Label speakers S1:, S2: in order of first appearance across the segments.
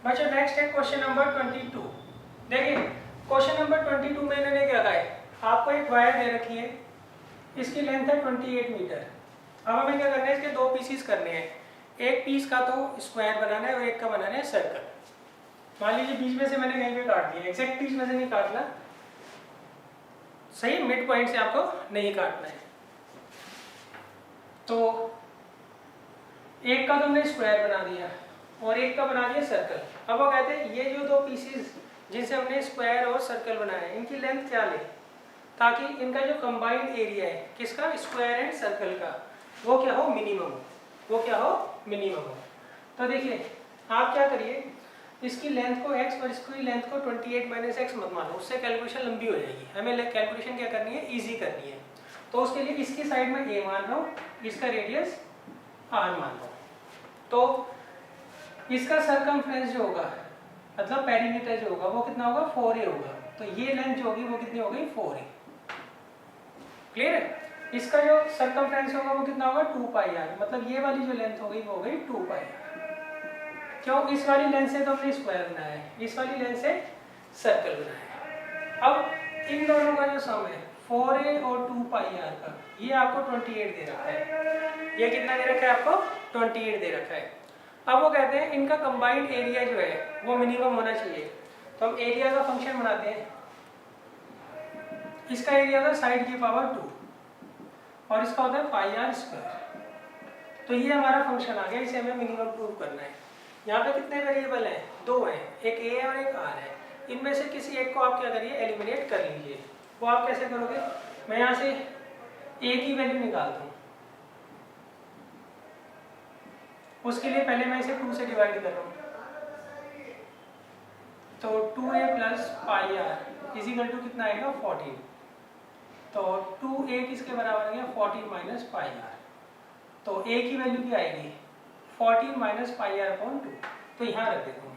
S1: बच्चों नेक्स्ट है question number 22। देखिए क्वेश्चन नंबर 22 में इन्होंने क्या कहा है, आपको एक वायर दे रखी है, इसकी लेंथ है 28 मीटर। अब हमें क्या करना है, इसके दो पीसीस करने हैं। एक पीस का तो स्क्वायर बनाना है और एक का बनाना है सर्कल। मान लीजिए बीच में से मैंने कहीं पे काट दिया, एग्जैक्ट बीच में से नहीं काटना, सही मिड पॉइंट से आपको नहीं काटना है। तो एक का तुमने स्क्वायर बना दिया और एक का बना दिया सर्कल। अब वो कहते हैं ये जो दो पीसेस जिनसे हमने स्क्वायर और सर्कल बनाया है, इनकी लेंथ क्या ले, ताकि इनका जो कंबाइंड एरिया है किसका, स्क्वायर एंड सर्कल का, वो क्या हो, मिनिमम हो, वो क्या हो, मिनिमम हो। तो देखिए आप क्या करिए, इसकी लेंथ को x और इसकी लेंथ को 28 माइनस एक्स मत मानो, उससे कैलकुलेशन लंबी हो जाएगी। हमें कैलकुलेशन क्या करनी है, इजी करनी है। तो उसके लिए इसकी साइड में a मान लो, इसका रेडियस r मान लो। तो इसका सरकमफ्रेंस जो होगा, मतलब पेरीमीटर जो होगा, वो कितना होगा, 4a होगा। तो ये लेंथ जो होगी वो कितनी हो गई, 4a। क्लियर है। इसका जो सरकमफ्रेंस होगा वो कितना होगा, 2 पाई आर, मतलब ये वाली जो लेंथ हो गई वो हो गई 2 पाई आर। क्यों, इस वाली लेंथ से तो हमने स्क्वायर बनाया है, इस वाली लेंथ से सर्कल बनाया है। अब इन दोनों का जो सम है 4a और 2 पाई आर का, ये आपको 28 दे रखा है। ये कितना दे रखा है आपको, 28 दे रखा है। अब वो कहते हैं इनका कंबाइंड एरिया जो है वो मिनिमम होना चाहिए। तो हम एरिया का फंक्शन बनाते हैं। इसका एरिया होता है साइड की पावर 2 और इसका होता है पाई आर स्क्वायर। तो ये हमारा फंक्शन आ गया, इसे हमें मिनिमम प्रूव करना है। यहाँ पे कितने वेरिएबल हैं, दो हैं, एक a है और एक r है। इनमें से किसी एक को आप क्या करिए, एलिमिनेट कर लीजिए। वो आप कैसे करोगे, मैं यहाँ से a की वैल्यू निकालता हूँ। उसके लिए पहले मैं इसे 2 से डिवाइड कर रहा हूँ। तो 2a plus pi R equal to कितना आएगा, 14। तो 2a किसके बराबर आ गया, 14 माइनस पाई आर। तो a की वैल्यू क्या आएगी, 14 माइनस पाई आर अपॉन 2। तो यहाँ रख देता हूँ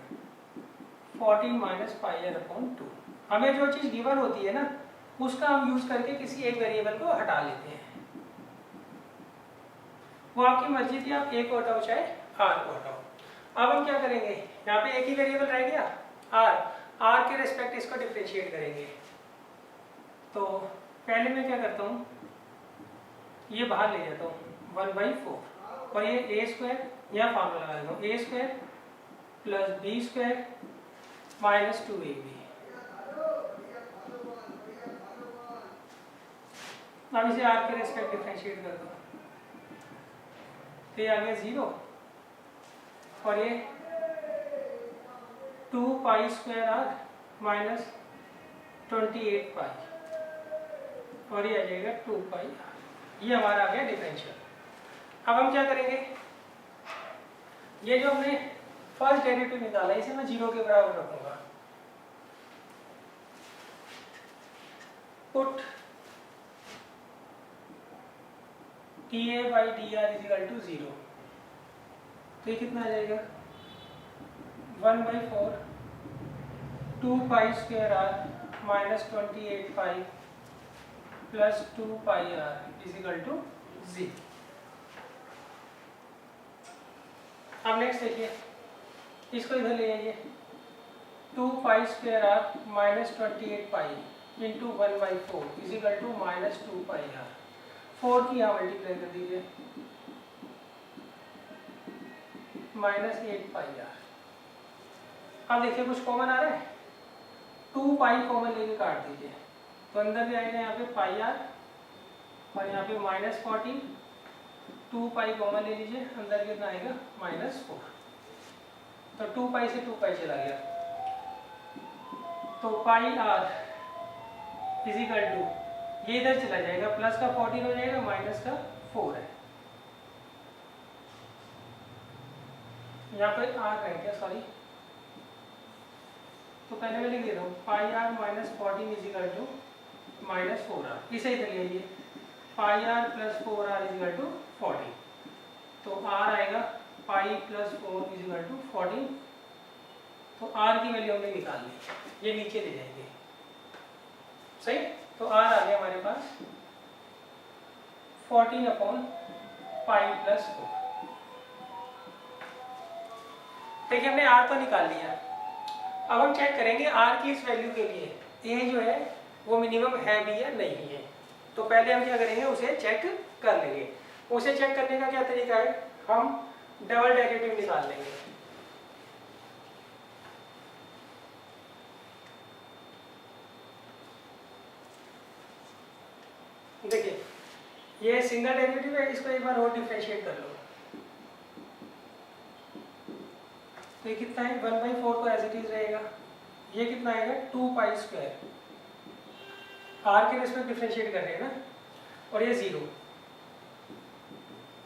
S1: 14 माइनस पाई आर अपॉन 2। हमें जो चीज़ गिवन होती है ना, उसका हम यूज करके किसी एक वेरिएबल को हटा लेते हैं। वो आपकी मर्जी थी, आप a को हटाओ चाहे r को हटाओ। अब हम क्या करेंगे, यहाँ पे एक ही वेरिएबल रह गया r के रेस्पेक्ट इसको डिफरेंशिएट करेंगे। तो पहले मैं क्या करता हूँ, ये बाहर ले जाता हूँ 1/4 और ये a स्क्वायर, यहाँ फार्मूला लगा देता हूँ, a square plus b square minus 2ab। अब इसे r के रेस्पेक्ट डिफरेंशिएट कर दो, तो ये आ गया 0 और ये 2 पाई स्क्वायर r माइनस 28 पाई और ये आ जाएगा 2 पाई r। ये हमारा आ गया डिफरेंशियल। अब हम क्या करेंगे, ये जो हमने फर्स्ट डेरिवेटिव निकाला इसे मैं 0 के बराबर रखूंगा। Put dA by dr equal to 0। तो ये कितना आ जाएगा, 1/4 2 pi square r minus 28 pi plus 2 pi r equal to 0। अब नेक्स्ट देखिए, इसको इधर ले आइए, 2 pi square r minus 28 pi into 1/4 equal to minus 2 pi r। 4 की यहाँ मल्टीप्लाई कर दीजिए, माइनस 8 पाई आर। अब देखिए कुछ कॉमन आ रहा है, 2 पाई कॉमन लेके काट दीजिए, तो अंदर भी आएगा यहाँ पे पाई आर और यहाँ पे माइनस 14। 2 पाई कॉमन ले लीजिए, अंदर कितना आएगा, माइनस 4। तो 2 पाई से 2 पाई चला गया, तो पाई आर इजिकल टू, ये इधर चला जाएगा, प्लस का 14 हो जाएगा, माइनस का 4 है। यहाँ पे आर रह गया, सॉरी, तो पहले मैं लिख देता हूँ pi r minus 14 is equal to minus 4r। इसे इधर ले आइए, pi r plus 4r is equal to 14। तो r आएगा पाई प्लस 4 इजिकल टू 14। तो r की वैल्यू हमने निकाल ली, ये नीचे ले जाएंगे, सही। तो r आ गया हमारे पास 14 अपॉन पाई प्लस 4। देखिए हमने आर तो निकाल लिया, अब हम चेक करेंगे आर की इस वैल्यू के लिए ए जो है वो मिनिमम है भी या नहीं है। तो पहले हम क्या करेंगे, उसे चेक कर लेंगे। उसे चेक करने का क्या तरीका है, हम डबल डेरिवेटिव निकाल लेंगे। देखिए ये सिंगल डेरिवेटिव है, इसको एक बार और डिफरेंशिएट कर लो। तो ये कितना है, 1/4 तो एज इट इज रहेगा। ये कितना आएगा, 2π²। आर के रिस्पेक्ट डिफरेंशिएट कर रहे हैं ना, और ये 0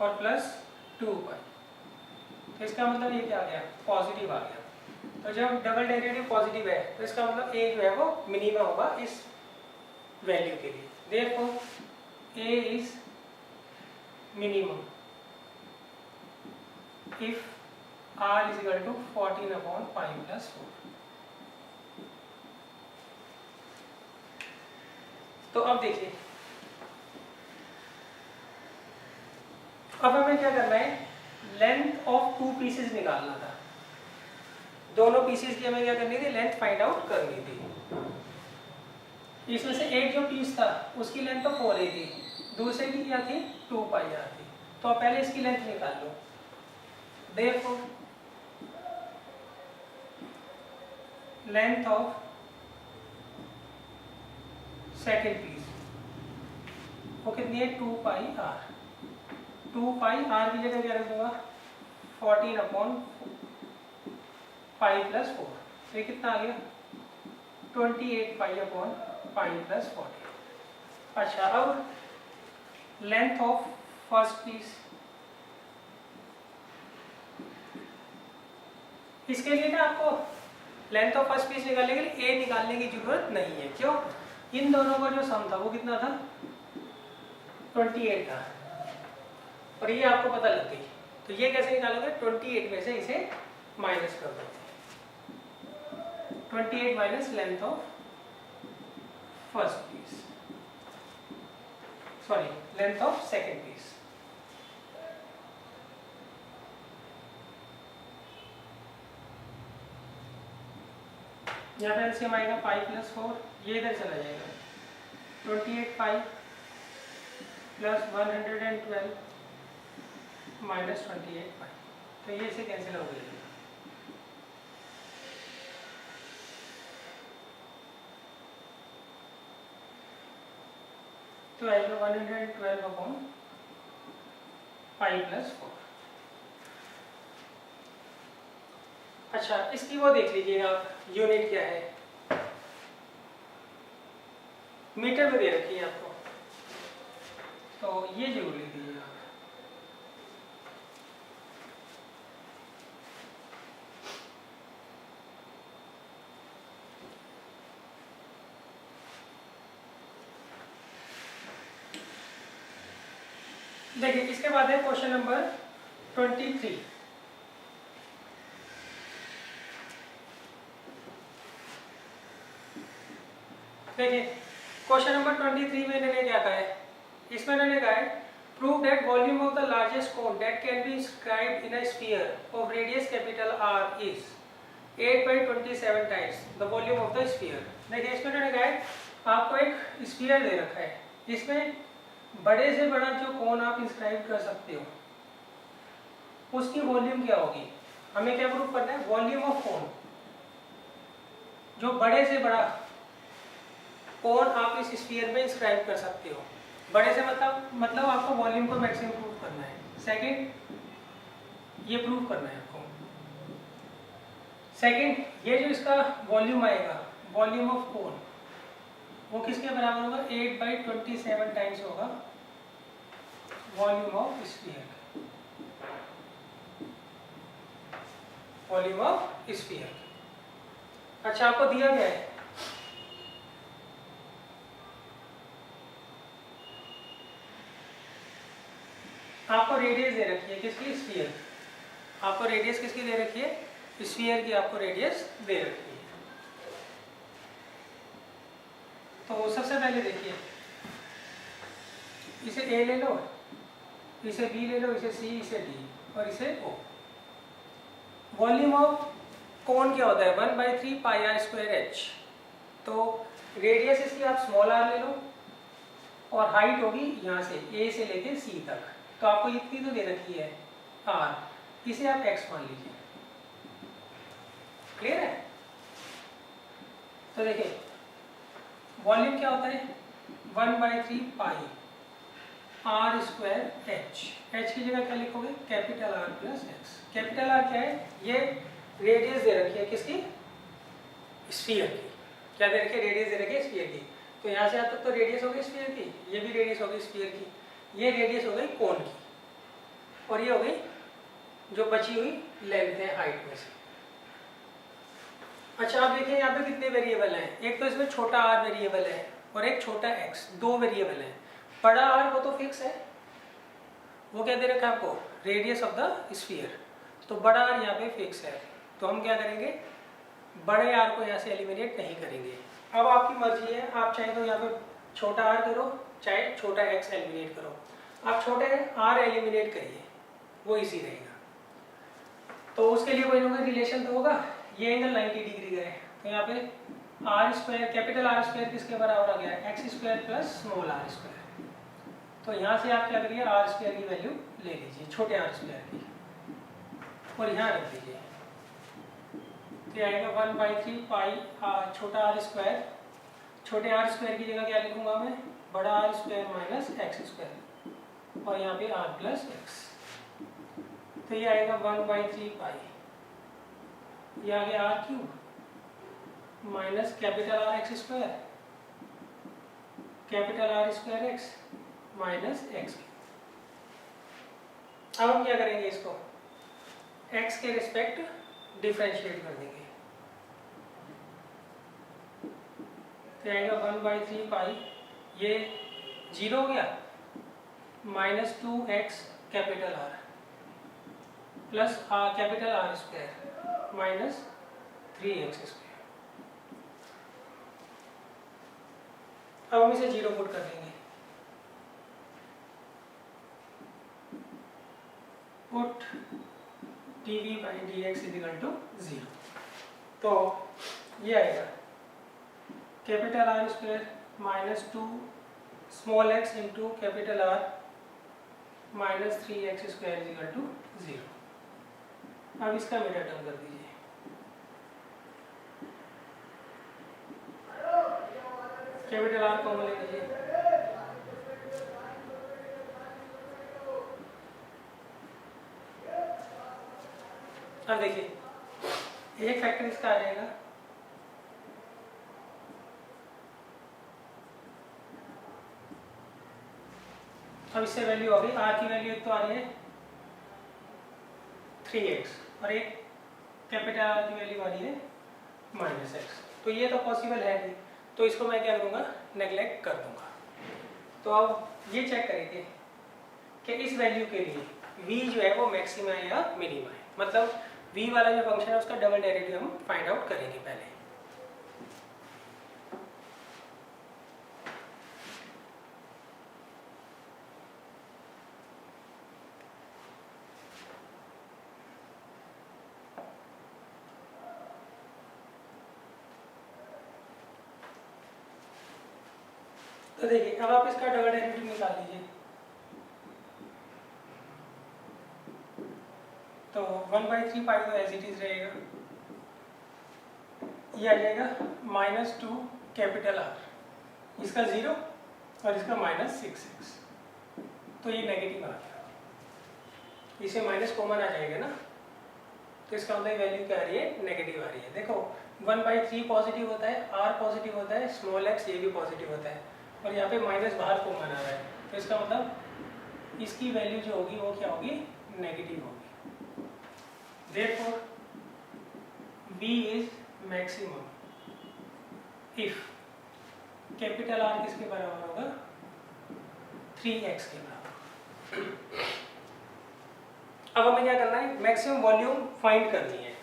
S1: और प्लस 2π। तो इसका मतलब ये क्या आ गया, पॉजिटिव आ गया। तो जब डबल डेरिवेटिव पॉजिटिव है तो इसका मतलब ए जो है वो मिनिमम होगा इस वैल्यू के लिए। Therefore A is minimum if r is equal to 14/π+4। तो अब देखिए, अब हमें क्या करना है, लेंथ ऑफ 2 पीसेस निकालना था। दोनों पीसेस की हमें क्या करनी थी, लेंथ फाइंड आउट करनी थी। इसमें से एक जो पीस था उसकी लेंथ तो 4a थी, दूसरे की क्या थी, 2πr थी। तो अब पहले इसकी लेंथ निकाल लो। देखो लेंथ ऑफ सेकेंड पीस वो कितनी है, 2πr। 2πr की जगह क्या रख दूंगा, 14/π+4। तो ये कितना आ गया, 28π/π+40। अच्छा, अब लेंथ ऑफ फर्स्ट पीस, इसके लिए ना आपको लेंथ ऑफ फर्स्ट पीस निकालने के लिए ए निकालने की जरूरत नहीं है। क्यों, इन दोनों का जो सम था वो कितना था, 28 था, और ये आपको पता लग गई। तो ये कैसे निकालोगे, 28 में से इसे माइनस कर दो। 28 minus length of first piece, sorry length of second piece. यहाँ पे एलसीएम आएगा π+4, ये इधर चला जाएगा। 28π + 112 - 28π, तो ये से कैंसिल हो गया। तो आएगा 112/π+4। अच्छा, इसकी वो देख लीजिएगा आप, यूनिट क्या है, मीटर में दे रखी है आपको, तो ये जरूर लिख दीजिए आप। देखिए इसके बाद है क्वेश्चन नंबर 23। देखिए क्वेश्चन नंबर 23 में इन्होंने क्या कहा है, इसमें इन्होंने कहा है prove that volume of the largest cone that can be inscribed in a sphere of radius capital R is 8/27 times the volume of the sphere. देखिए इसमें इन्होंने कहा है आपको एक स्फीयर दे रखा है, इसमें बड़े से बड़ा जो कोन आप इंस्क्राइब कर सकते हो उसकी वॉल्यूम क्या होगी। हमें क्या प्रूव करना है, वॉल्यूम ऑफ कोन, जो बड़े से बड़ा कोन आप इस स्फीयर में इंस्क्राइब कर सकते हो। बड़े से मतलब आपको वॉल्यूम को मैक्सिमम प्रूव करना है। सेकंड, ये प्रूव करना है आपको। सेकंड, ये जो इसका वॉल्यूम आएगा, वॉल्यूम ऑफ कोन, वो किसके बराबर होगा, 8/27 टाइम्स होगा volume of sphere. Volume of sphere. अच्छा, आपको दिया गया है आपको रेडियस दे रखी है, किसकी, स्फीयर। आपको रेडियस किसकी दे रखी है, स्फीयर की आपको रेडियस दे रखी है। तो सबसे पहले देखिए, इसे ए ले लो, इसे बी ले लो, इसे सी, इसे डी और इसे ओ। वॉल्यूम ऑफ कोन क्या होता है 1/3 पाई आर स्क्वायर एच। तो रेडियस इसकी आप स्मॉल आर ले लो और हाइट होगी यहाँ से ए से लेके सी तक। तो आपको इतनी तो दे रखी है आर, इसे आप एक्स मान लीजिए। क्लियर है? तो देखिए वॉल्यूम क्या होता है 1/3 पाई आर स्क्वायर एच। एच की जगह क्या लिखोगे capital R plus x. Capital R क्या है, ये रेडियस दे रखी है किसकी, स्फीयर की। क्या दे रखी है, रेडियस दे रखी है स्फीयर की। तो यहाँ से यहाँ तक तो रेडियस हो गई स्फीयर की, ये भी रेडियस हो गई स्फीयर की, ये रेडियस हो गई कोन की, और ये हो गई जो बची हुई लेंथ है हाइट में से। अच्छा आप देखिए यहाँ पे कितने वेरिएबल हैं, एक तो इसमें छोटा आर वेरिएबल है और एक छोटा एक्स, दो वेरिएबल है। बड़ा आर वो तो फिक्स है, वो क्या दे रखा है आपको, रेडियस ऑफ द स्फीयर। तो बड़ा आर यहाँ पे फिक्स है, तो हम क्या करेंगे बड़े आर को यहाँ से एलिमिनेट नहीं करेंगे। अब आपकी मर्जी है, आप चाहे तो यहाँ पे छोटा आर करो चाहे छोटा एक्स एलिमिनेट करो। आप छोटे आर एलिमिनेट करिए, वो इजी रहेगा। तो उसके लिए कोई ना कोई रिलेशन तो होगा। ये एंगल 90 डिग्री का है, तो यहाँ पे R square capital R square किसके बराबर आ गया, X square plus small R square. तो यहाँ से आप क्या करिए आर स्क्वायर की वैल्यू ले लीजिए, छोटे आर स्क्वायर की, और यहाँ रख दीजिए। तो आएगा 1/3 पाई छोटा आर स्क्वायर। छोटे आर स्क्वायर की जगह क्या लिखूंगा मैं, बड़ा R square minus X square, और यहाँ पे आर प्लस एक्स। तो ये आएगा 1/3 पाई, ये आ गया R cube minus capital R X square, capital R square X minus X. अब हम क्या करेंगे, इसको एक्स के रिस्पेक्ट डिफरेंशिएट कर देंगे। तो आएगा 1/3 पाई, ये 0 हो गया, minus 2x capital R plus capital R square minus 3x square. अब हम इसे 0 पुट कर देंगे। Put dv/dx = 0। तो ये आएगा capital R square minus 2 small x into capital R minus 3x square = 0। अब इसका मिडल टर्म कर दीजिए। कैपिटल आर कॉमन ले लीजिए, अब देखिए एक फैक्टर इसका आ जाएगा, अब इससे वैल्यू हो गई, आर की वैल्यू एक तो आ रही है 3x और एक कैपिटल आर की वैल्यू आ रही है -x। तो ये तो पॉसिबल है नहीं, तो इसको मैं क्या करूँगा नेग्लेक्ट कर दूंगा। तो अब ये चेक करेंगे कि इस वैल्यू के लिए v जो है वो मैक्सिमा है या मिनिमा है। मतलब v वाला जो फंक्शन है उसका डबल डेरिवेटिव हम फाइंड आउट करेंगे पहले। तो देखिए अब आप इसका डबल डेरिवेटिव निकाल लीजिए। तो 1/3 पाई तो एज इट इज रहेगा, ये आ जाएगा -2 कैपिटल आर, इसका 0 और इसका -6x। तो ये नेगेटिव आ गया, इसे माइनस कॉमन आ जाएगा ना, तो इसका मतलब वैल्यू क्या आ रही है नेगेटिव आ रही है। देखो 1/3 पॉजिटिव होता है, r पॉजिटिव होता है, स्मॉल x ये भी पॉजिटिव होता है, और यहाँ पे माइनस बाहर कॉमन आ रहा है, तो इसका मतलब इसकी वैल्यू जो होगी वो क्या होगी नेगेटिव होगी। Therefore, v is maximum if capital R किसके बराबर होगा 3x के बराबर। अब हमें क्या करना है मैक्सिमम वॉल्यूम फाइंड करनी है,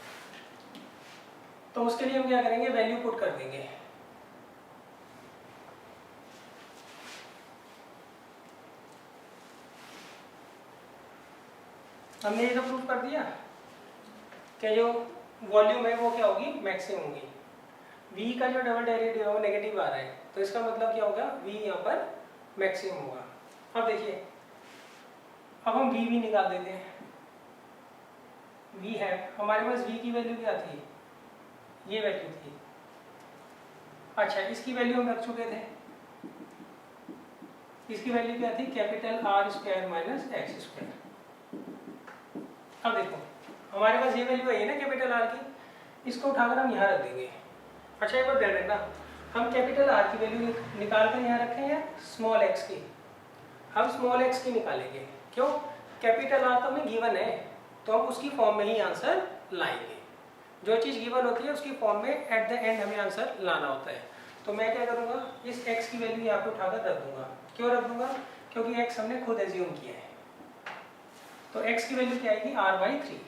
S1: तो उसके लिए हम क्या करेंगे वैल्यू पुट कर देंगे। हमने ये तो प्रूफ कर दिया, कि जो वॉल्यूम है वो क्या होगी, मैक्सिमम होगी। v का जो डबल डेरिवेटिव है वो नेगेटिव आ रहा है, तो इसका मतलब क्या होगा, v यहाँ पर मैक्सिमम होगा। अब देखिए, अब हम v भी निकाल देते हैं। v है हमारे पास, v की वैल्यू क्या थी, ये वैल्यू थी। अच्छा, इसकी वैल्यू हम रख चुके थे, इसकी वैल्यू क्या थी, capital R square minus X square. अब देखो हमारे पास ये वैल्यू है ना कैपिटल R की, इसको उठाकर हम यहाँ रख देंगे। अच्छा, एक बार ध्यान रखना, हम कैपिटल R की वैल्यू निकाल कर यहाँ रखें या स्मॉल x की, हम स्मॉल x की निकालेंगे। क्यों, कैपिटल R तो हमें गिवन है, तो हम उसकी फॉर्म में ही आंसर लाएंगे। जो चीज़ गिवन होती है उसकी फॉर्म में एट द एंड हमें आंसर लाना होता है। तो मैं क्या करूँगा, इस x की वैल्यू यहाँ पे उठाकर रख दूंगा। क्यों रख दूंगा, क्योंकि x हमने खुद एज्यूम किया है। तो x की वैल्यू क्या आएगी, r/3।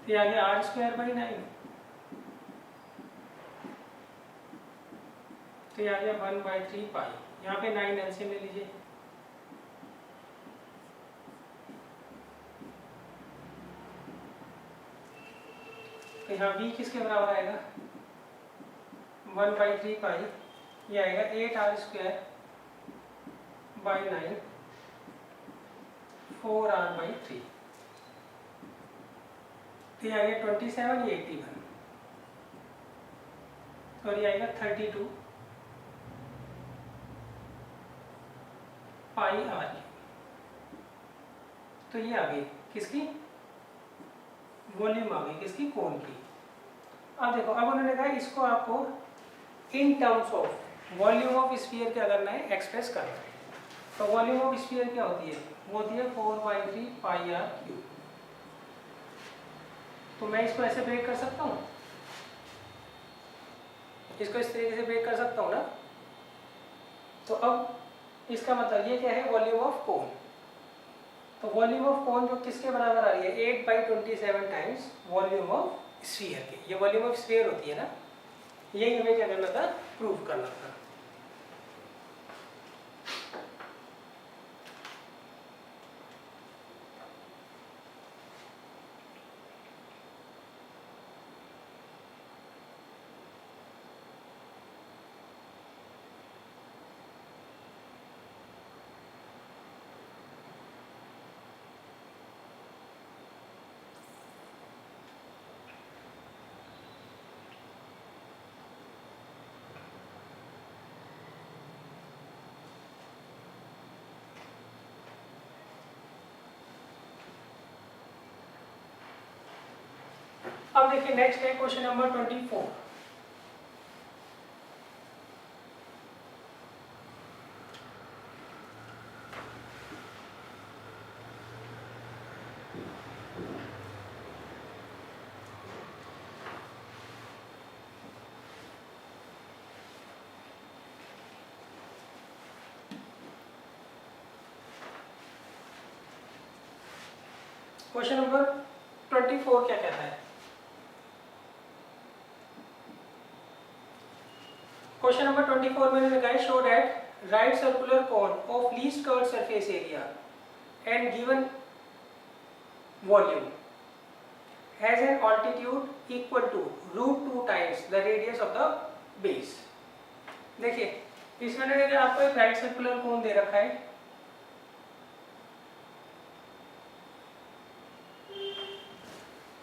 S1: फिर आगे r²/9, तो ये आ गया 1/3 पाई। यहाँ पे 9 एलसीएम ले लीजिए, तो यहाँ b किसके बराबर आएगा, 1/3 पाई, ये आएगा 8r²/9 4r/3, तो ये आएगा 27, ये 81, और ये आएगा 32 पाई r। तो ये आ गई किसकी, वॉल्यूम आ गई किसकी, कोन की। अब देखो, अब उन्होंने कहा इसको आपको in terms of volume of sphere क्या करना है, एक्सप्रेस करना है। तो वॉल्यूम ऑफ स्फीयर क्या होती है, वो होती है 4/3 पाई r क्यूब। तो मैं इसको ऐसे ब्रेक कर सकता हूँ, इसको इस तरीके से ब्रेक कर सकता हूँ ना। तो अब इसका मतलब ये क्या है, वॉल्यूम ऑफ कोन। तो वॉल्यूम ऑफ कोन जो किसके बराबर आ रही है, 8/27 टाइम्स वॉल्यूम ऑफ स्फीयर के। ये वॉल्यूम ऑफ स्फीयर होती है ना, यही हमें क्या करना था, प्रूव करना था। अब देखिए नेक्स्ट है क्वेश्चन नंबर 24। क्वेश्चन नंबर 24 क्या कहता है, क्वेश्चन नंबर 24 में लिखा है, show that right circular cone of least curved surface area and given volume has an altitude equal to √2 times the radius of the base. देखिए, इसमें ने आपको एक राइट सर्कुलर कोन दे रखा है,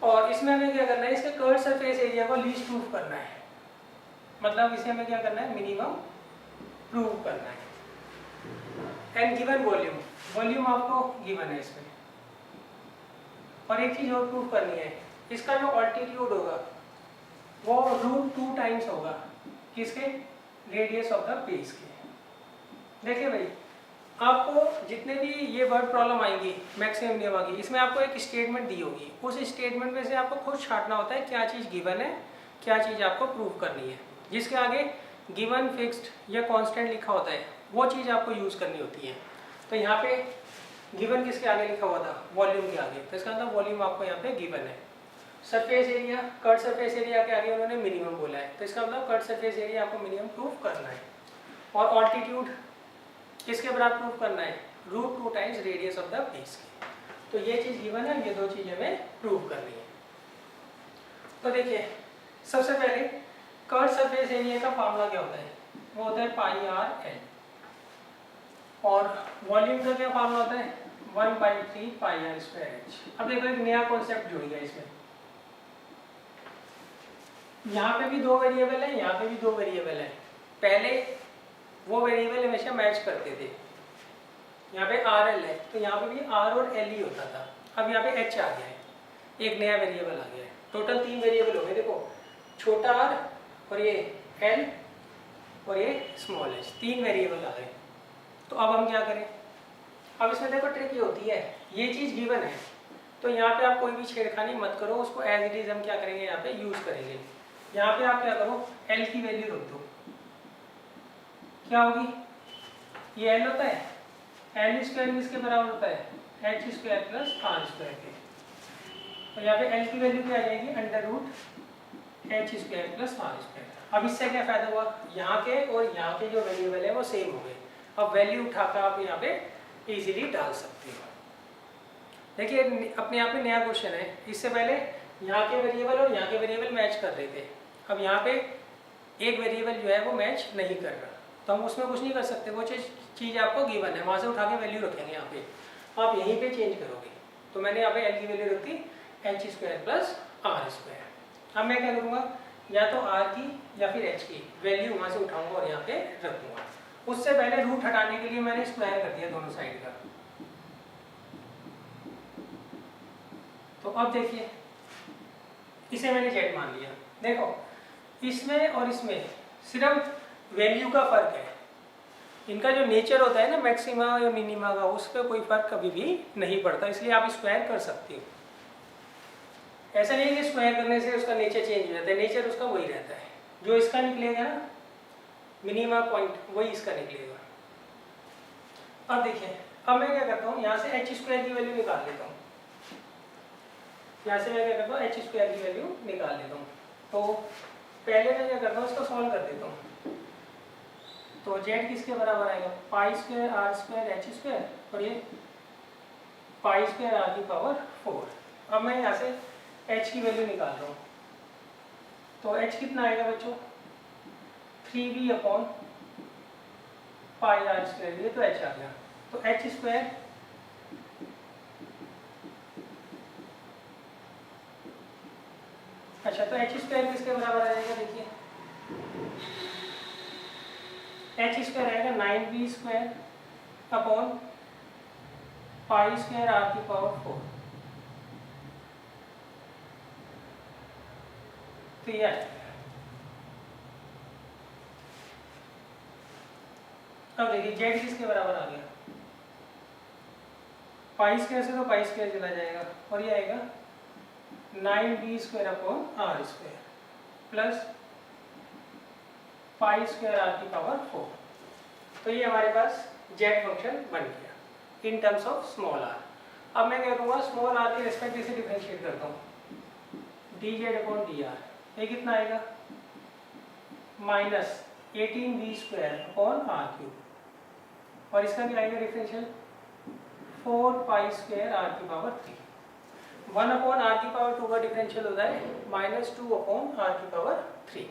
S1: और इसमें हमें क्या करना है, इसके कर्व्ड सरफेस एरिया को लीस्ट प्रूफ करना है। मतलब इसे हमें क्या करना है, मिनिमम प्रूव करना है। एंड गिवन वॉल्यूम, वॉल्यूम आपको गिवन है इसमें। और एक चीज और प्रूव करनी है, इसका जो ऑल्टीट्यूड होगा वो √2 टाइम्स होगा किसके, रेडियस ऑफ द बेस के। देखिए भाई, आपको जितने भी ये वर्ड प्रॉब्लम आएंगी, मैक्सिमम नियम आएगी, इसमें आपको एक स्टेटमेंट दी होगी, उस स्टेटमेंट में से आपको खुद छांटना होता है क्या चीज़ गिवन है, क्या चीज़ आपको प्रूव करनी है। जिसके आगे गिवन, फिक्स्ड या कांस्टेंट लिखा होता है वो चीज़ आपको यूज़ करनी होती है। तो यहाँ पे गिवन किसके आगे लिखा हुआ था, वॉल्यूम के आगे, तो इसका मतलब वॉल्यूम आपको यहाँ पे गिवन है। Surface area, curved surface area के आगे उन्होंने मिनिमम बोला है, तो इसका मतलब कर्व्ड सरफेस एरिया आपको मिनिमम प्रूव करना है। और ऑल्टीट्यूड किसके बराबर प्रूफ करना है, √2 times radius of the piece की। तो ये चीज़ गिवन है, ये दो चीज़ें हमें प्रूव करनी है। तो देखिए सबसे पहले कर्व सरफेस एरिया का फार्मूला क्या होता है, वो होता है πr/l, और वॉल्यूम का क्या फार्मूला होता है 1/3 πr²h। अब देखो एक नया कॉन्सेप्ट जुड़ गया इसमें, यहाँ पे भी दो वेरिएबल है, यहाँ पे भी दो वेरिएबल है। पहले वो वेरिएबल हमेशा मैच करते थे, यहाँ पे RL है तो यहाँ पे भी R और L ही होता था। अब यहाँ पे H आ गया है, एक नया वेरिएबल आ गया है। टोटल 3 वेरिएबल हो गए, देखो छोटा r और ये L और ये स्मॉल h, 3 वेरिएबल आ गए। तो अब हम क्या करें, अब इसमें देखो ट्रिक ये होती है, ये चीज़ गिवन है तो यहाँ पे आप कोई भी छेड़खानी मत करो, उसको एज इट इज हम क्या करेंगे यहाँ पे यूज करेंगे। यहाँ पे आप क्या करो, L की वैल्यू रख दो, क्या होगी, ये L होता है, L² किसके बराबर होता है h² + r² के। तो यहाँ पे L की वैल्यू क्या आ जाएगी √h² + r²। अब इससे क्या फायदा हुआ, यहाँ के और यहाँ के जो वेरिएबल है वो सेम हो गए। अब वैल्यू उठाकर आप यहाँ पे इजीली डाल सकते हो। देखिए अपने आप में नया क्वेश्चन है, इससे पहले यहाँ के वेरिएबल और यहाँ के वेरिएबल मैच कर रहे थे, अब यहाँ पे एक वेरिएबल जो है वो मैच नहीं कर रहा, तो हम उसमें कुछ नहीं कर सकते, वो चीज़ आपको गिवन है, वहाँ से उठा के वैल्यू रखेंगे यहाँ पे, आप यहीं पे चेंज करोगे। तो मैंने यहाँ पे L की वैल्यू रखी h² + r²। अब मैं क्या करूँगा, या तो r की या फिर h की वैल्यू वहाँ से उठाऊंगा और यहाँ पे रख दूँगा। उससे पहले रूट हटाने के लिए मैंने स्क्वायर कर दिया दोनों साइड का। तो अब देखिए इसे मैंने z मान लिया। देखो इसमें और इसमें सिर्फ वैल्यू का फर्क है, इनका जो नेचर होता है ना मैक्सिमा या मिनिमा का, उस पर कोई फर्क कभी भी नहीं पड़ता, इसलिए आप स्क्वायर कर सकते हो। ऐसा नहीं कि स्क्वायर करने से उसका नेचर चेंज हो जाता है, नेचर उसका वही रहता है, जो इसका निकलेगा ना मिनिमा पॉइंट वही इसका निकलेगा। अब देखिए अब मैं क्या करता हूँ, यहाँ से h² की वैल्यू निकाल लेता हूँ, यहाँ से मैं क्या करता हूँ h² की वैल्यू निकाल लेता हूँ। तो पहले मैं क्या करता हूँ, इसको सॉल्व कर देता हूँ। तो z किसके बराबर आएगा π² r² h² और ये π² r⁴। अब मैं यहाँ से h की वैल्यू निकाल रहा हूँ, तो h कितना आएगा बच्चों 3b/πr², ये तो h आ गया। तो h², अच्छा तो h² किसके बराबर आ जाएगा, देखिए h² आएगा 9b² अपॉन π² r⁴। तो ये अब देखिए z किसके बराबर आ गया, π² से तो π² चला जाएगा और ये आएगा 9b² upon r² plus π² r⁴। तो ये हमारे पास z फंक्शन बन गया in terms of small r। अब मैं क्या करूँगा, स्मॉल r के रिस्पेक्ट से डिफरेंशिएट करता हूँ, dz/dr, ये कितना आएगा -18b² अपॉन r³ और इसका भी आएगा डिफरेंशियल 4π² r⁴। 1/r⁴ का डिफरेंशियल होता है -2/r⁴।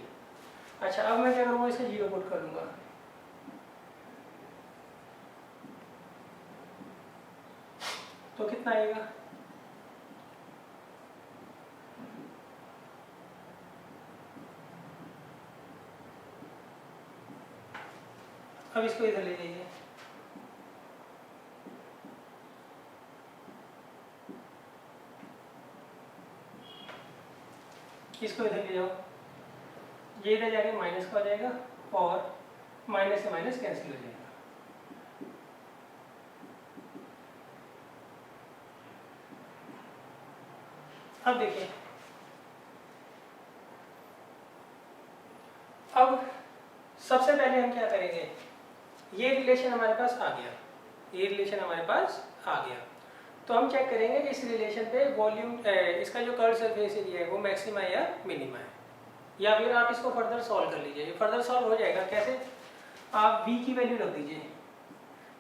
S1: अच्छा अब मैं क्या करूँगा, इसे 0 पुट कर दूंगा। तो कितना आएगा, अब इसको इधर ले जाइए, इसको इधर ले जाओ, ये इधर जाके माइनस का हो जाएगा और माइनस से माइनस कैंसिल हो जाएगा। अब देखिए अब सबसे पहले हम क्या करेंगे, ये रिलेशन हमारे पास आ गया, ये रिलेशन हमारे पास आ गया, तो हम चेक करेंगे इस रिलेशन पे वॉल्यूम इसका जो कर्व सरफेस एरिया है वो मैक्सिमा या मिनिमा है, या फिर आप इसको फर्दर सॉल्व कर लीजिए। फर्दर सॉल्व हो जाएगा कैसे, आप v की वैल्यू रख दीजिए,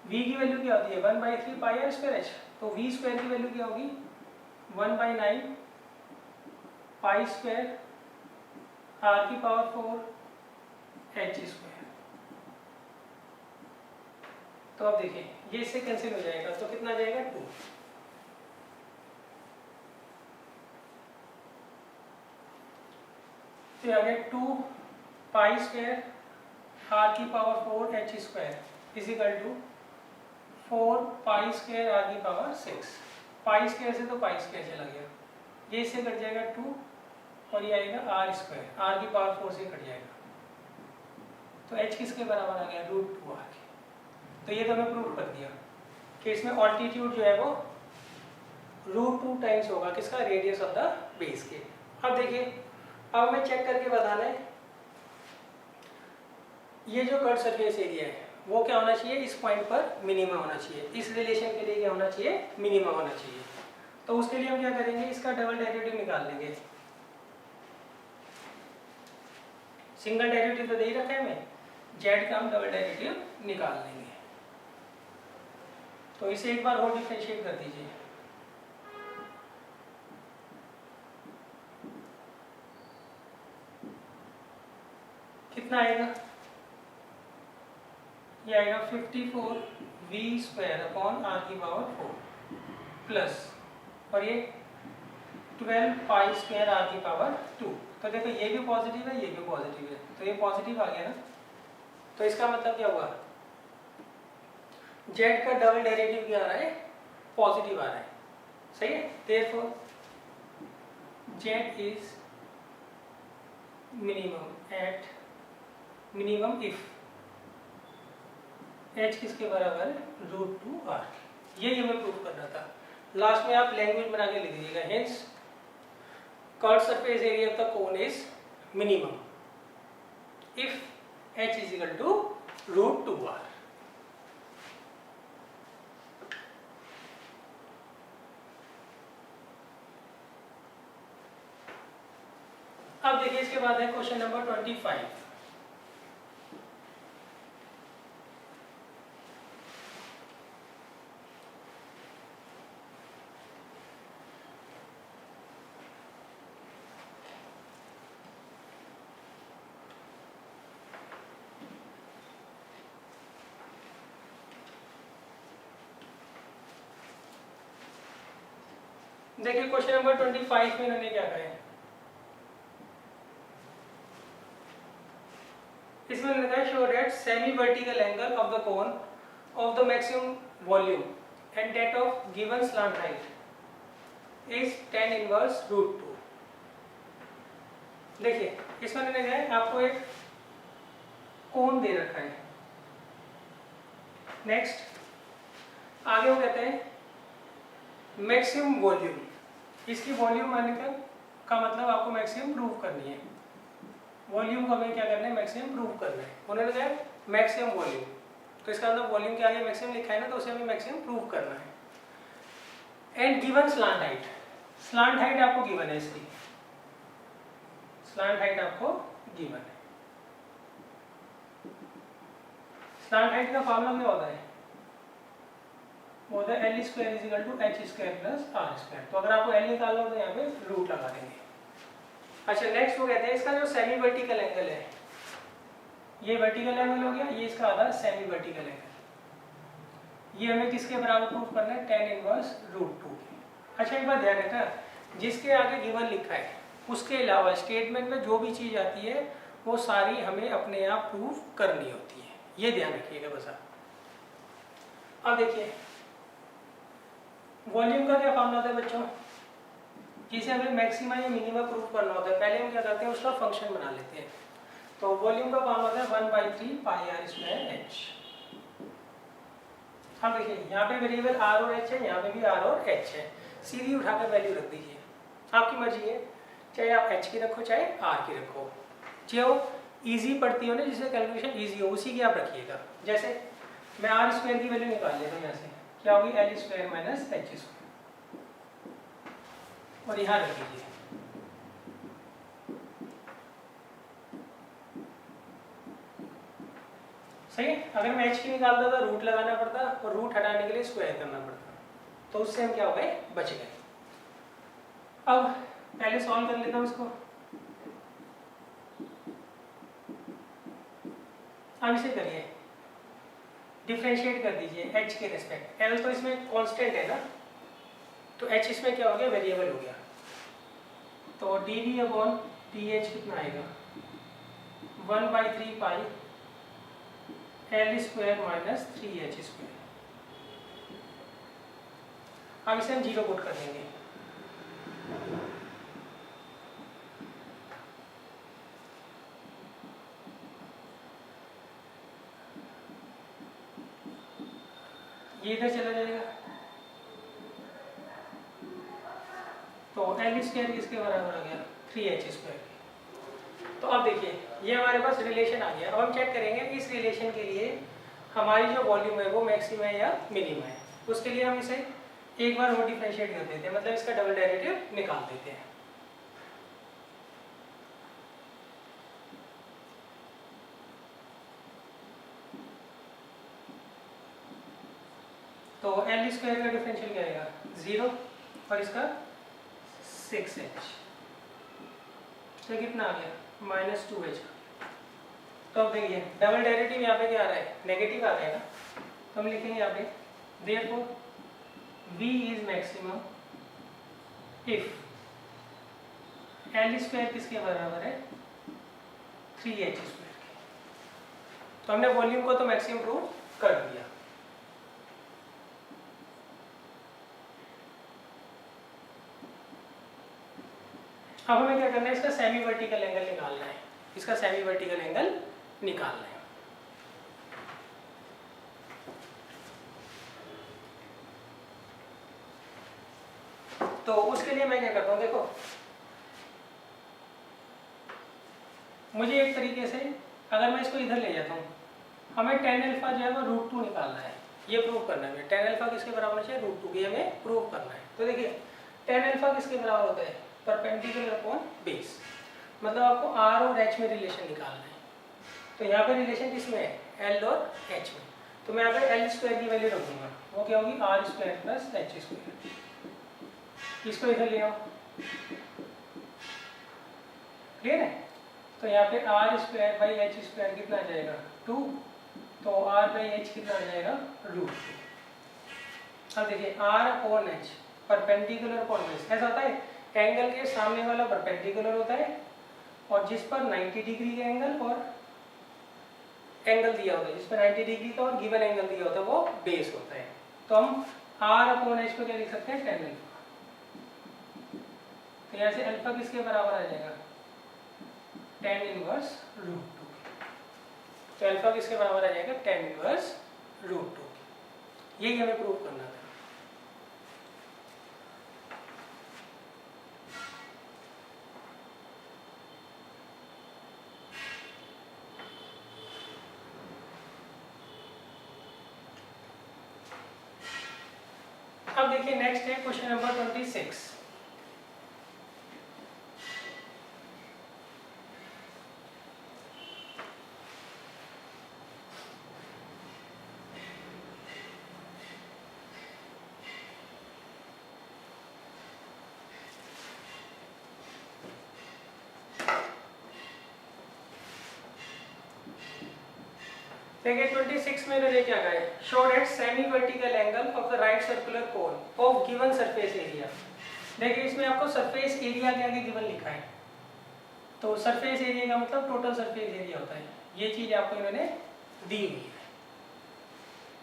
S1: v की वैल्यू क्या होती है 1/3 पाई आर स्क्वायर एच, तो v स्क्वायर की वैल्यू क्या होगी 1/9 पाई स्क्वायर आर की पावर 4 एच स्क्वायर। तो अब देखिए ये इससे कैंसिल हो जाएगा, तो कितना आ जाएगा 2। तो आ गया 2 पाई स्क्वायर आर की power 4 H square is equal to 4 pi square are की पावर 6। पाई स्क्वायर से तो पाई स्क्वायर चला गया, ये इससे कट जाएगा 2 और ये आएगा आर स्क्वायर, आर की पावर 4 से कट जाएगा। तो एच किसके बराबर आ गया √2 आर के। तो ये तो हमें प्रूव कर दिया कि इसमें ऑल्टीट्यूड जो है वो √2 टाइम्स होगा किसका, रेडियस ऑफ द बेस के। अब देखिए अब हमें चेक करके बताना है ये जो कर्व सरफेस एरिया है वो क्या होना चाहिए, इस पॉइंट पर मिनिमम होना चाहिए, इस रिलेशन के लिए क्या होना चाहिए, मिनिमम होना चाहिए। तो उसके लिए हम क्या करेंगे, इसका डबल डेरिवेटिव निकाल लेंगे। सिंगल डेरिवेटिव तो दे ही रखा है हमें, जेड का हम डबल डेरिवेटिव निकाल लेंगे। तो इसे एक बार और डिफरेंशिएट कर दीजिए। कितना आएगा, ये आएगा 54 v स्क्वायर अपॉन आर की पावर 4 प्लस और ये 12 पाई स्क्वायर आर की पावर 2। तो देखो ये भी पॉजिटिव है, ये भी पॉजिटिव है, तो ये पॉजिटिव आ गया ना। तो इसका मतलब क्या हुआ, जेड का डबल डेरिवेटिव क्या आ रहा है, पॉजिटिव आ रहा है, सही है। Therefore Z is minimum at minimum if H किसके बराबर है √2 आर। यही हमें प्रूव करना था। लास्ट में आप लैंग्वेज बना के लिख दीजिएगा, hence curve surface area of the cone is minimum if H is equal to √2 R. अब देखिए इसके बाद है क्वेश्चन नंबर 25। देखिए क्वेश्चन नंबर 25 में इन्होंने क्या कहा है, इसमें लिखा है show that semi vertical angle of the cone of the maximum volume and that of given slant height is tan inverse √2। देखिए इसमें लिखा है आपको एक कोन दे रखा है, नेक्स्ट आगे वो कहते हैं मैक्सिमम वॉल्यूम, इसकी वॉल्यूम मानने का मतलब आपको मैक्सिमम प्रूव करनी है। वॉल्यूम को हमें क्या करना है, मैक्सिमम प्रूव करना है। उन्होंने कहा मैक्सिमम वॉल्यूम, तो इसका मतलब वॉल्यूम के आगे मैक्सिमम लिखा है ना, तो उसे हमें मैक्सिमम प्रूव करना है। And given slant height, slant height आपको गिवन है, इसकी स्लांट हाइट आपको गिवन है। स्लांट हाइट का फॉर्मूला क्या होता है, वो होता है L² is equal to H² plus R²। तो अगर आपको L निकालना हो तो यहाँ पे रूट लगा देंगे। अच्छा नेक्स्ट वो कहते हैं इसका जो सेमी वर्टिकल एंगल है, ये वर्टिकल एंगल हो गया, ये इसका आधा सेमी वर्टिकल एंगल, ये हमें किसके बराबर प्रूफ करना है, tan इनवर्स √2। अच्छा एक बात ध्यान रखना, जिसके आगे गिवन लिखा है उसके अलावा स्टेटमेंट में जो भी चीज़ आती है वो सारी हमें अपने आप प्रूफ करनी होती है, ये ध्यान रखिएगा बस आप। अब देखिए वॉल्यूम का क्या फॉर्मूला होता है बच्चों, जिसे हमें मैक्सिमा या मिनिमा प्रूफ करना होता है, पहले हम क्या करते हैं उसका फंक्शन बना लेते हैं। तो वॉल्यूम का फॉर्मूला होता है 1/3 पाई r² h। अब देखिए यहाँ पे वेरिएबल r और h है, यहाँ पे भी r और h है, सीधी उठाकर वैल्यू रख दीजिए, आपकी मर्जी है, चाहे आप h की रखो चाहे r की रखो, जो इजी पड़ती हो ना, जिससे कैलकुलेशन इजी हो उसी की आप रखिएगा। जैसे मैं r² की वैल्यू निकाल लेता हूँ, यहाँ से क्या होगी L² माइनस h², और यहाँ रख दीजिए। सही है। अगर मैं h की निकालता था रूट लगाना पड़ता और रूट हटाने के लिए स्क्वायर करना पड़ता, तो उससे हम क्या हो गए, बच गए। अब पहले सॉल्व कर लेता हूँ इसको। अब इसे करिए, डिफरेंशिएट कर दीजिए h के रिस्पेक्ट। l तो इसमें कांस्टेंट है ना, तो h इसमें क्या हो गया, वेरिएबल हो गया। तो dv अपॉन dh कितना आएगा, 1/3 पाई l square minus 3h square. अब इसे हम जीरो पुट कर देंगे। ये इधर चला जाएगा, तो एल स्क्वायर किसके बराबर आ गया, 3h स्क्वायर। तो अब देखिए ये हमारे पास रिलेशन आ गया। अब हम चेक करेंगे इस रिलेशन के लिए हमारी जो वॉल्यूम है वो मैक्सिमम है या मिनिमम है। उसके लिए हम इसे एक बार और डिफरेंशिएट कर देते हैं, मतलब इसका डबल डेरिवेटिव निकाल देते हैं। तो एल स्क्वायर का डिफरेंशियल क्या आएगा, 0 और इसका 6h, तो कितना आ गया, -2h। तो अब देखिए डबल डेरिवेटिव यहाँ पे क्या आ रहा है, नेगेटिव आ रहा है ना, तो हम लिखेंगे यहाँ पे therefore v is maximum if l square किसके बराबर है, 3h स्क्वायर। तो हमने वॉल्यूम को तो मैक्सिमम प्रूव कर दिया। अब हमें क्या करना है, इसका सेमी वर्टिकल एंगल निकालना है। इसका सेमी वर्टिकल एंगल निकालना है। तो उसके लिए मैं क्या करता हूँ, देखो मुझे एक तरीके से अगर मैं इसको इधर ले जाता हूँ, हमें tan अल्फा जो है वो √2 निकालना है, ये प्रूव करना है। tan अल्फा किसके बराबर चाहिए, √2, ये हमें प्रूव करना है। तो देखिए tan अल्फा किसके बराबर होता है, परपेंडिकुलर अपॉन बेस, मतलब आपको r और h में रिलेशन निकालना है। तो यहाँ पे रिलेशन किसमें है, l और h में। तो मैं यहाँ पे l स्क्वायर की वैल्यू रखूँगा, वो क्या होगी, r square plus h square. इसको इधर ले आओ, क्लियर है। तो यहाँ पे r square by h square कितना आ जाएगा, 2, तो r बाई h कितना आ जाएगा, √2। अब देखिए r upon h perpendicular upon base, ऐसा होता है एंगल के सामने वाला परपेंडिकुलर होता है और जिस पर 90 डिग्री का एंगल और एंगल दिया होता है, जिस पर 90 डिग्री का और गिवन एंगल दिया होता है वो बेस होता है। तो हम r अपॉन h को क्या लिख सकते हैं, tan अल्फा। तो यहाँ से अल्फा किसके बराबर आ जाएगा, tan इनवर्स √2। तो अल्फा किसके बराबर आ जाएगा, tan इनवर्स √2। यही हमें प्रूव करना था। अब देखिए नेक्स्ट है क्वेश्चन नंबर 26। देखिए 26 में इन्होंने क्या कहा है, show that semi vertical angle of the right circular cone of given surface area. देखिए इसमें आपको सरफेस एरिया के आगे गिवन लिखा है, तो सरफेस एरिया का मतलब टोटल सरफेस एरिया होता है, ये चीज आपको इन्होंने दी हुई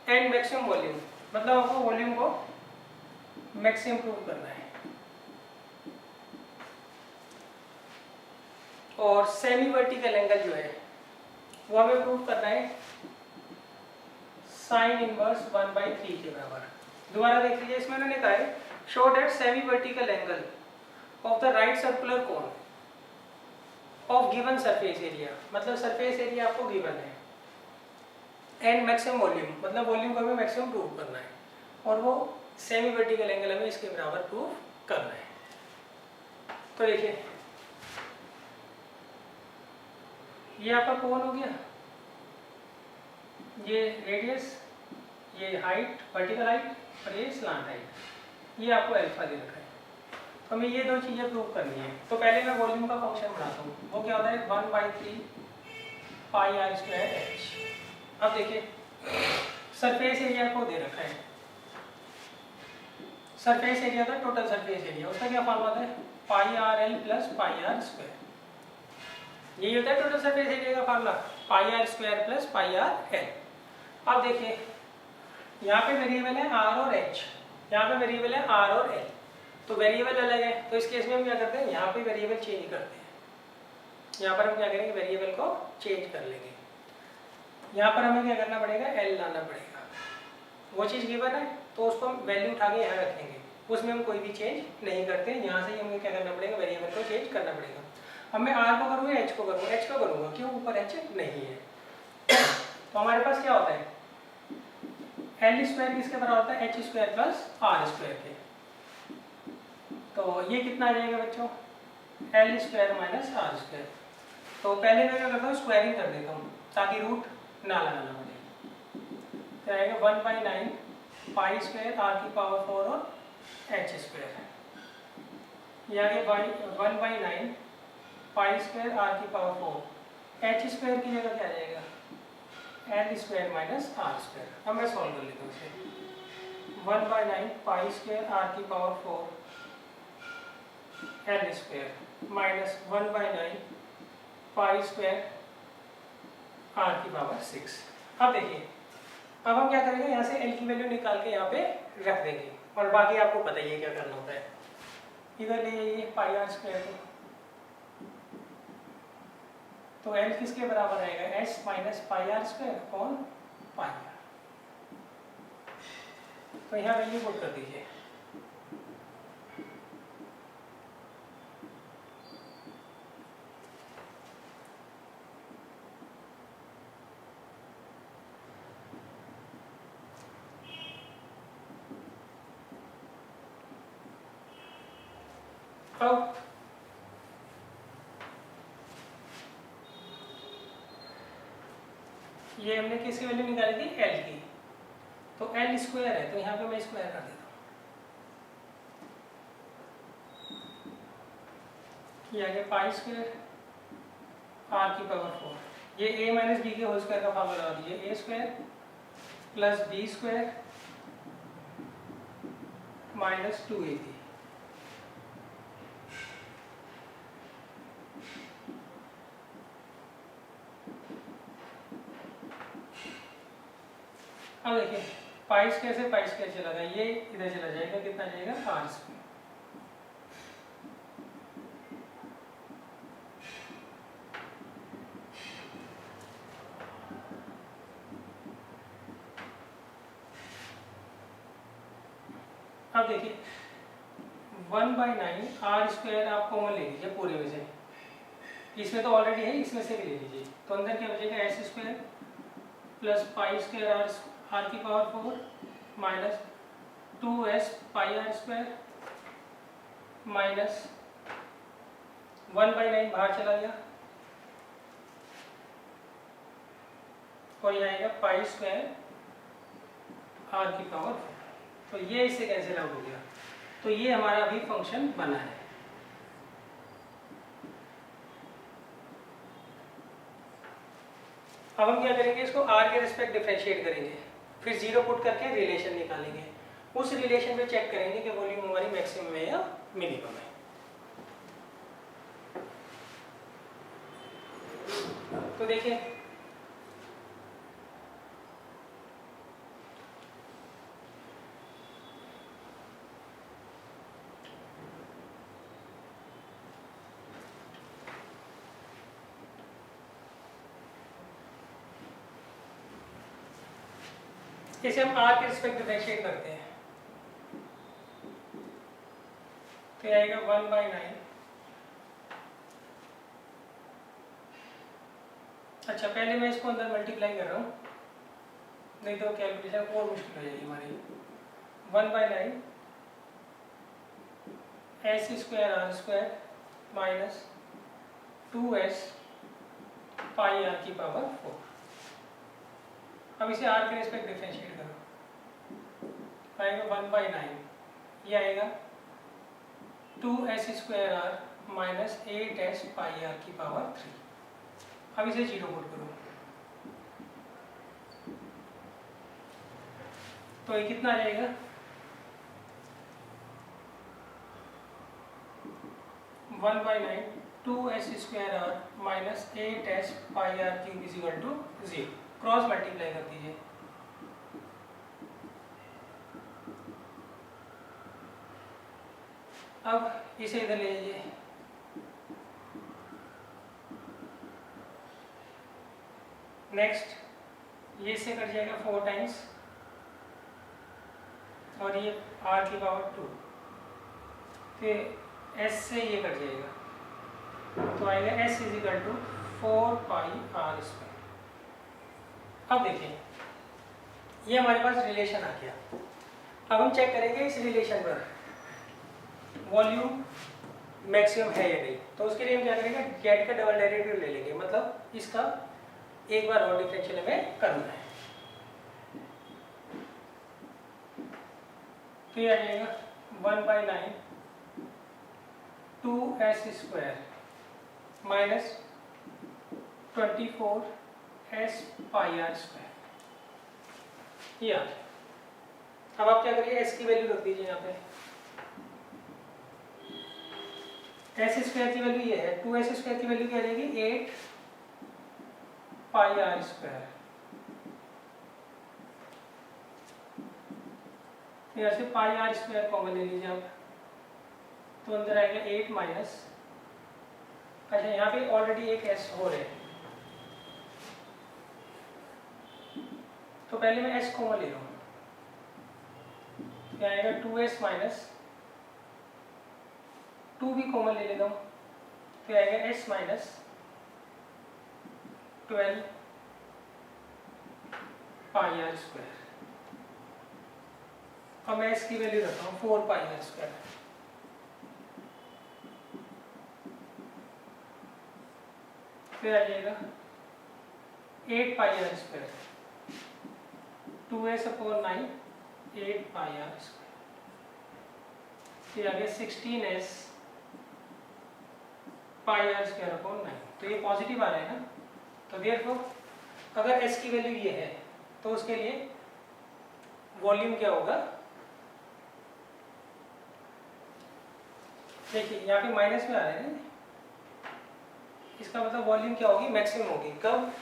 S1: है। एंड मैक्सिमम वॉल्यूम, मतलब आपको वॉल्यूम को मैक्सिमम प्रूव करना है। और सेमी वर्टिकल एंगल जो है वो हमें प्रूव करना है साइन इनवर्स 1/3 के बराबर। दोबारा देख लीजिए, इसमें उन्होंने कहा है show that semi vertical angle of the right circular cone of given surface area, मतलब सरफेस एरिया आपको गिवन है, एंड मैक्सिमम वॉल्यूम, मतलब वॉल्यूम को हमें मैक्सिमम प्रूव करना है, और वो सेमी वर्टिकल एंगल हमें इसके बराबर प्रूव करना है। तो देखिए ये आपका कोन हो गया, ये रेडियस, ये हाइट, वर्टिकल हाइट और ये स्लांट हाइट, ये आपको अल्फा दे रखा है। तो हमें ये दो चीज़ें प्रूव करनी है। तो पहले मैं वॉल्यूम का फंक्शन बनाता हूँ, वो क्या होता है 1/3 पाई आर स्क्वायर एच। अब देखिए सरफेस एरिया को दे रखा है, सरफेस एरिया का टोटल सरफेस एरिया, उसका क्या फॉर्मूला होता है pi r l plus pi are square. यही होता है टोटल सरफेस एरिया का formula, pi are square plus pi r l. अब देखिए यहाँ पे वेरिएबल है आर और एच, यहाँ पे वेरिएबल है आर और एल, तो वेरिएबल अलग है। तो इस केस में हम क्या करते हैं, यहाँ पे वेरिएबल चेंज करते हैं। यहाँ पर हम क्या करेंगे, वेरिएबल को चेंज कर लेंगे। यहाँ पर हमें क्या करना पड़ेगा, एल लाना पड़ेगा। वो चीज़ गिवन है तो उसको हम वैल्यू उठा के यहाँ रखेंगे, उसमें हम कोई भी चेंज नहीं करते। यहाँ से ही हमें क्या करना पड़ेगा, वेरिएबल को चेंज करना पड़ेगा। अब मैं आर को करूँगा, एच को करूँगा, एच को करूँगा, क्यों, ऊपर एच नहीं है। तो हमारे पास क्या होता है, एल स्क्वायर किसके बराबर होता है, H square plus R square के। तो ये कितना आ जाएगा बच्चों, L square minus R square. तो पहले मैं क्या करता हूँ, स्क्वायरिंग कर देता हूँ ताकि रूट ना लगाना पड़े। तो आएगा 1/9 पाई स्क्वायर आर की पावर 4 और एच स्क्वायर। ये आगे 1/9 पाई स्क्वायर आर की पावर 4, एच स्क्वायर की जगह क्या आ जाएगा, L square minus R square. अब मैं सॉल्व कर लेता हूँ इसे, 1/9 पाई स्क्वायर आर की power 4 L square minus 1/9 pi square are की पावर 6। अब देखिए, अब हम क्या करेंगे, यहाँ से एल की वैल्यू निकाल के यहाँ पे रख देंगे, और बाकी आपको पता ही है क्या करना होता है। इधर ले जाइए पाई आर स्क्वायर को, तो एल किसके बराबर आएगा, S minus pi are square upon pi R. तो यहाँ वैल्यू पुट कर दीजिए। अब ये हमने किसकी वैल्यू निकाली थी, एल की, तो एल स्क्वायर है, तो यहाँ पे मैं स्क्वायर कर देता हूँ। ये आ गया पाई स्क्वायर आर की पावर 4, ये ए माइनस बी के होल स्क्वायर का फार्मूला लगा दीजिए, a square plus b square minus 2ab। अब देखिए पाई स्क्वायर से पाई स्क्वायर चला गया, ये इधर चला जाएगा, कितना जाएगा, आर स्क्वायर। अब देखिए 1/9 आर स्क्वायर आप कॉमन ले लीजिए पूरे में से, इसमें तो ऑलरेडी है, इसमें से भी ले लीजिए, तो अंदर क्या बचेगा, s square plus pi square are की power 4 minus 2s pi are square minus 1/9 बाहर चला गया, और यह आएगा पाई स्क्वायर आर की पावर 4। तो ये इससे कैंसिल आउट हो गया, तो ये हमारा अभी फंक्शन बना है। अब हम क्या करेंगे, इसको r के रिस्पेक्ट डिफरेंशिएट करेंगे, फिर जीरो पुट करके रिलेशन निकालेंगे, उस रिलेशन पे चेक करेंगे कि वॉल्यूम हमारी मैक्सिमम है या मिनिमम है। तो देखिए इसे हम r के रिस्पेक्ट डिफरेंशिएट करते हैं, तो ये आएगा 1/9। अच्छा पहले मैं इसको अंदर मल्टीप्लाई कर रहा हूँ, नहीं तो कैलकुलेशन और मुश्किल हो जाएगी हमारी। 1/9 S square R square minus 2s pi R की पावर 4। अब इसे r के रिस्पेक्ट डिफरेंशिएट करो, आएगा 1/9, ये आएगा 2s² minus 8s pi r की पावर 3। अब इसे 0 पुट करो तो ये कितना आ जाएगा, 1/9 2s² minus 8s pi r cube is equal to 0। Cross multiply कर दीजिए, अब इसे इधर ले लीजिए, नेक्स्ट ये इससे कट जाएगा 4 टाइम्स और ये r की पावर 2, फिर s से ये कट जाएगा तो आएगा s is equal to 4 pi r²। अब देखिए ये हमारे पास रिलेशन आ गया। अब हम चेक करेंगे इस रिलेशन पर वॉल्यूम मैक्सिमम है या नहीं। तो उसके लिए हम क्या करेंगे, जेड का डबल डेरिवेटिव ले लेंगे, मतलब इसका एक बार और डिफरेंशियल हमें करना है। तो ये आ जाएगा 1/9 2s² माइनस 24s पाई r²। ये आ जाए। अब आप क्या करिए, s की वैल्यू रख दीजिए यहाँ पे। s² की वैल्यू ये है, 2s² की वैल्यू क्या आ जाएगी 8 पाई r²। यहाँ से पाई r² कॉमन ले लीजिए आप, तो अंदर आएगा 8 माइनस, अच्छा यहाँ पे ऑलरेडी एक s हो रहा है तो पहले मैं s कॉमन ले रहा हूँ, क्या आएगा 2s माइनस 2 भी कॉमन ले लेता हूँ, तो आएगा s माइनस 12 पाई r²। अब मैं s की वैल्यू रखता हूँ 4 पाई r², फिर आ जाएगा 8 पाई r², 2s/9 8 पाई r², फिर आगे 16s पाई r²/9। तो ये पॉजिटिव आ रहा है ना, तो देयरफॉर अगर s की वैल्यू ये है तो उसके लिए वॉल्यूम क्या होगा, देखिए यहाँ पे माइनस में आ रहे हैं, इसका मतलब वॉल्यूम क्या होगी, मैक्सिमम होगी। कब,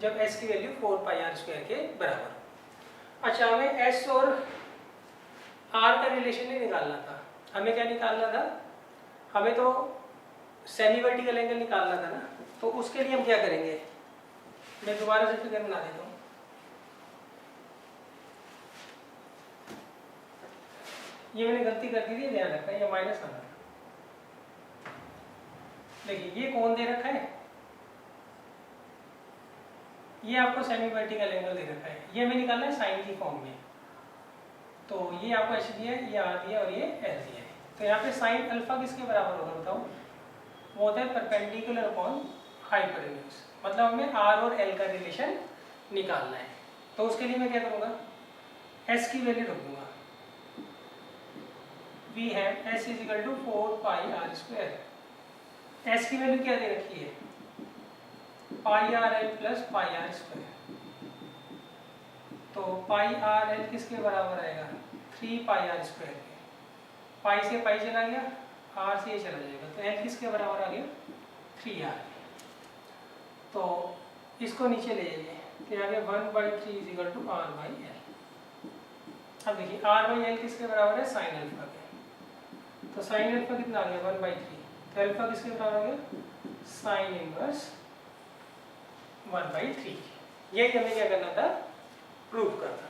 S1: जब s की वैल्यू 4 पाई r² के बराबर। अच्छा हमें s और r का रिलेशन नहीं निकालना था, हमें क्या निकालना था, हमें तो सेमी वर्टिकल एंगल निकालना था ना। तो उसके लिए हम क्या करेंगे, मैं दोबारा से फिगर बना देता हूँ। ये मैंने गलती कर दी थी, ध्यान रखना, ये माइनस आना। देखिए ये कौन दे रखा है, ये आपको सेमी वर्टिकल एंगल दे रखा है, ये हमें निकालना है साइन की फॉर्म में। तो ये आपको h दिया है, ये r दिया और ये l दिया है। तो यहाँ पे साइन अल्फा किसके बराबर होगा बताओ, वो होता है परपेंडिकुलर अपॉन हाइपोटेन्यूज, मतलब हमें r और l का रिलेशन निकालना है। तो उसके लिए मैं क्या करूँगा, s की वैल्यू रख दूंगा, we have s is equal to 4 pi r²। s की वैल्यू क्या दे रखी है, pi r l plus pi r²। तो पाई आर एल किसके बराबर आएगा, 3 पाई r² के। पाई से पाई चला गया, r से ये चला जाएगा, तो l किसके बराबर आ गया 3r। तो इसको नीचे ले जाइए, तो आ गया 1/3 इज इक्वल टू r/l। अब देखिए r/l किसके बराबर है, साइन अल्फा के। तो साइन अल्फा कितना आ गया 1/3, तो अल्फा किसके बराबर आ गया, साइन इनवर्स 1/3। यही हमें क्या करना था, प्रूव करना।